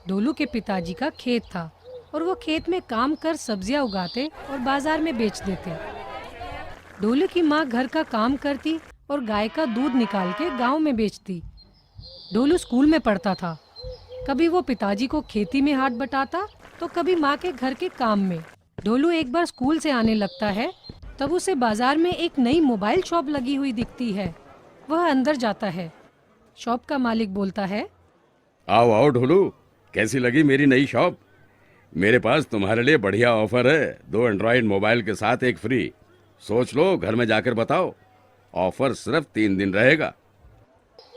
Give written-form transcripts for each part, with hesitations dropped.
डोलू के पिताजी का खेत था और वो खेत में काम कर सब्जियां उगाते और बाजार में बेच देते। डोलू की माँ घर का काम करती और गाय का दूध निकाल के गांव में बेचती। डोलू स्कूल में पढ़ता था। कभी वो पिताजी को खेती में हाथ बटाता तो कभी माँ के घर के काम में। डोलू एक बार स्कूल से आने लगता है, तब उसे बाजार में एक नई मोबाइल शॉप लगी हुई दिखती है। वह अंदर जाता है। शॉप का मालिक बोलता है, आओ आओ ढोलू, कैसी लगी मेरी नई शॉप? मेरे पास तुम्हारे लिए बढ़िया ऑफर है, 2 एंड्रॉइड मोबाइल के साथ एक फ्री। सोच लो, घर में जाकर बताओ। ऑफर सिर्फ 3 दिन रहेगा।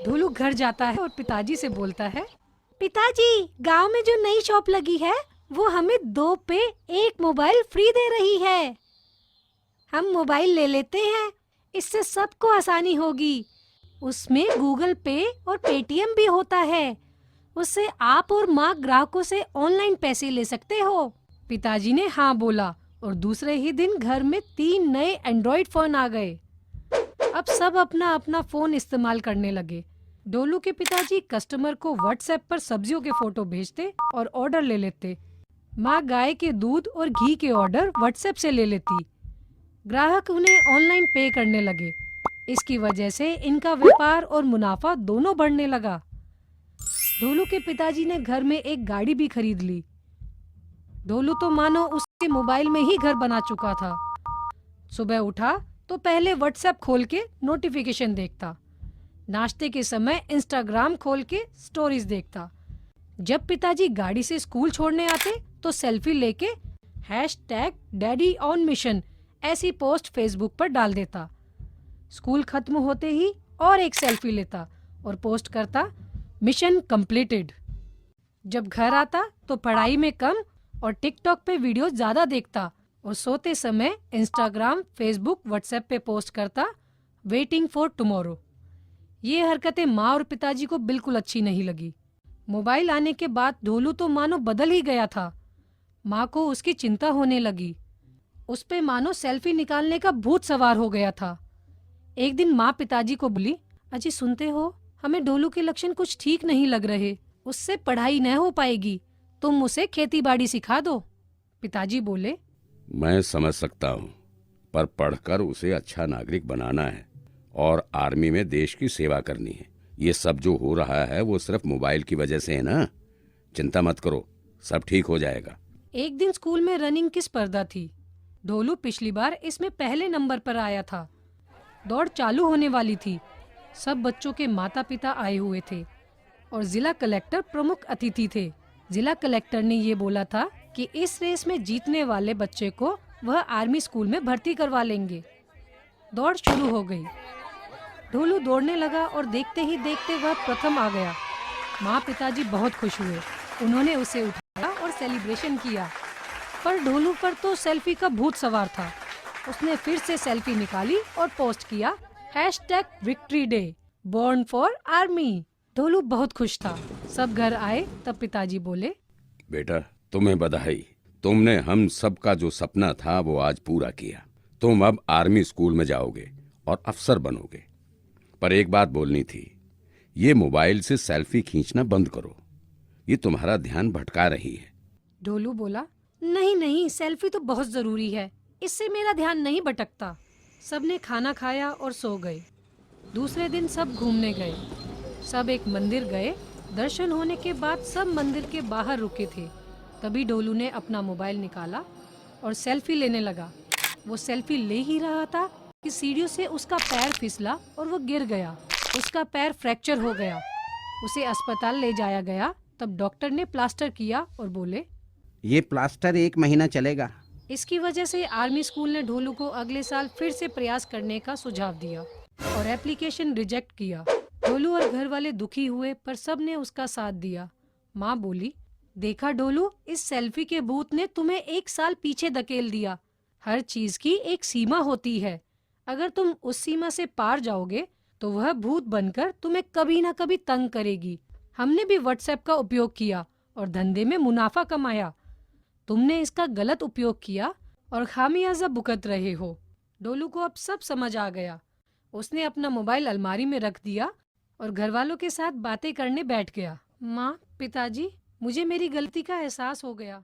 ढोलू घर जाता है और पिताजी से बोलता है, पिताजी, गांव में जो नई शॉप लगी है वो हमें 2 पे 1 मोबाइल फ्री दे रही है। हम मोबाइल ले लेते हैं, इससे सबको आसानी होगी। उसमें गूगल पे और पेटीएम भी होता है। उससे आप और माँ ग्राहकों से ऑनलाइन पैसे ले सकते हो। पिताजी ने हाँ बोला और दूसरे ही दिन घर में 3 नए एंड्रॉइड फोन आ गए। अब सब अपना अपना फोन इस्तेमाल करने लगे। डोलू के पिताजी कस्टमर को व्हाट्सएप पर सब्जियों के फोटो भेजते और ऑर्डर ले लेते। माँ गाय के दूध और घी के ऑर्डर व्हाट्सएप से ले लेती। ग्राहक उन्हें ऑनलाइन पे करने लगे। इसकी वजह से इनका व्यापार और मुनाफा दोनों बढ़ने लगा। ढोलू के पिताजी ने घर में एक गाड़ी भी खरीद ली। ढोलू तो मानो उसके मोबाइल में ही घर बना चुका था। सुबह उठा तो पहले व्हाट्सएप खोल के नोटिफिकेशन देखता। नाश्ते के समय इंस्टाग्राम खोल के स्टोरीज देखता। जब पिताजी गाड़ी से स्कूल छोड़ने आते तो सेल्फी लेके #डैडी ऑन मिशन ऐसी पोस्ट फेसबुक पर डाल देता। स्कूल खत्म होते ही और एक सेल्फी लेता और पोस्ट करता, मिशन कंप्लीटेड। जब घर आता तो पढ़ाई में कम और टिकटॉक पे वीडियो ज्यादा देखता और सोते समय इंस्टाग्राम, फेसबुक, व्हाट्सएप पे पोस्ट करता, वेटिंग फॉर टुमारो। ये हरकतें माँ और पिताजी को बिल्कुल अच्छी नहीं लगी। मोबाइल आने के बाद ढोलू तो मानो बदल ही गया था। माँ को उसकी चिंता होने लगी। उस पे मानो सेल्फी निकालने का भूत सवार हो गया था। एक दिन माँ पिताजी को बोली, अजी सुनते हो, हमें ढोलू के लक्षण कुछ ठीक नहीं लग रहे। उससे पढ़ाई न हो पाएगी। तुम उसे खेती बाड़ी सिखा दो। पिताजी बोले, मैं समझ सकता हूँ, पर पढ़कर उसे अच्छा नागरिक बनाना है और आर्मी में देश की सेवा करनी है। ये सब जो हो रहा है वो सिर्फ मोबाइल की वजह से है ना। चिंता मत करो, सब ठीक हो जाएगा। एक दिन स्कूल में रनिंग की स्पर्धा थी। ढोलू पिछली बार इसमें पहले नंबर पर आया था। दौड़ चालू होने वाली थी। सब बच्चों के माता पिता आए हुए थे और जिला कलेक्टर प्रमुख अतिथि थे। जिला कलेक्टर ने ये बोला था कि इस रेस में जीतने वाले बच्चे को वह आर्मी स्कूल में भर्ती करवा लेंगे। दौड़ शुरू हो गई। ढोलू दौड़ने लगा और देखते ही देखते वह प्रथम आ गया। माँ पिताजी बहुत खुश हुए। उन्होंने उसे उठाया और सेलिब्रेशन किया। पर ढोलू पर तो सेल्फी का भूत सवार था। उसने फिर से सेल्फी निकाली और पोस्ट किया, #victory day, born for army. Dholu बहुत खुश था। सब घर आए तब पिताजी बोले, बेटा, तुम्हें बधाई। तुमने हम सबका जो सपना था वो आज पूरा किया। तुम अब आर्मी स्कूल में जाओगे और अफसर बनोगे। पर एक बात बोलनी थी, ये मोबाइल से सेल्फी खींचना बंद करो। ये तुम्हारा ध्यान भटका रही है। ढोलू बोला, नहीं नहीं, सेल्फी तो बहुत जरूरी है, इससे मेरा ध्यान नहीं भटकता। सबने खाना खाया और सो गए। दूसरे दिन सब घूमने गए। सब एक मंदिर गए। दर्शन होने के बाद सब मंदिर के बाहर रुके थे। तभी ढोलू ने अपना मोबाइल निकाला और सेल्फी लेने लगा। वो सेल्फी ले ही रहा था कि सीढ़ियों से उसका पैर फिसला और वो गिर गया। उसका पैर फ्रैक्चर हो गया। उसे अस्पताल ले जाया गया। तब डॉक्टर ने प्लास्टर किया और बोले, ये प्लास्टर 1 महीना चलेगा। इसकी वजह से आर्मी स्कूल ने ढोलू को अगले साल फिर से प्रयास करने का सुझाव दिया और एप्लीकेशन रिजेक्ट किया। ढोलू और घर वाले दुखी हुए, पर सब ने उसका साथ दिया। माँ बोली, देखा ढोलू, इस सेल्फी के भूत ने तुम्हें 1 साल पीछे धकेल दिया। हर चीज की एक सीमा होती है। अगर तुम उस सीमा से पार जाओगे तो वह भूत बनकर तुम्हें कभी ना कभी तंग करेगी। हमने भी व्हाट्सएप का उपयोग किया और धंधे में मुनाफा कमाया। तुमने इसका गलत उपयोग किया और खामियाजा भुगत रहे हो। ढोलू को अब सब समझ आ गया। उसने अपना मोबाइल अलमारी में रख दिया और घर वालों के साथ बातें करने बैठ गया। माँ, पिताजी, मुझे मेरी गलती का एहसास हो गया।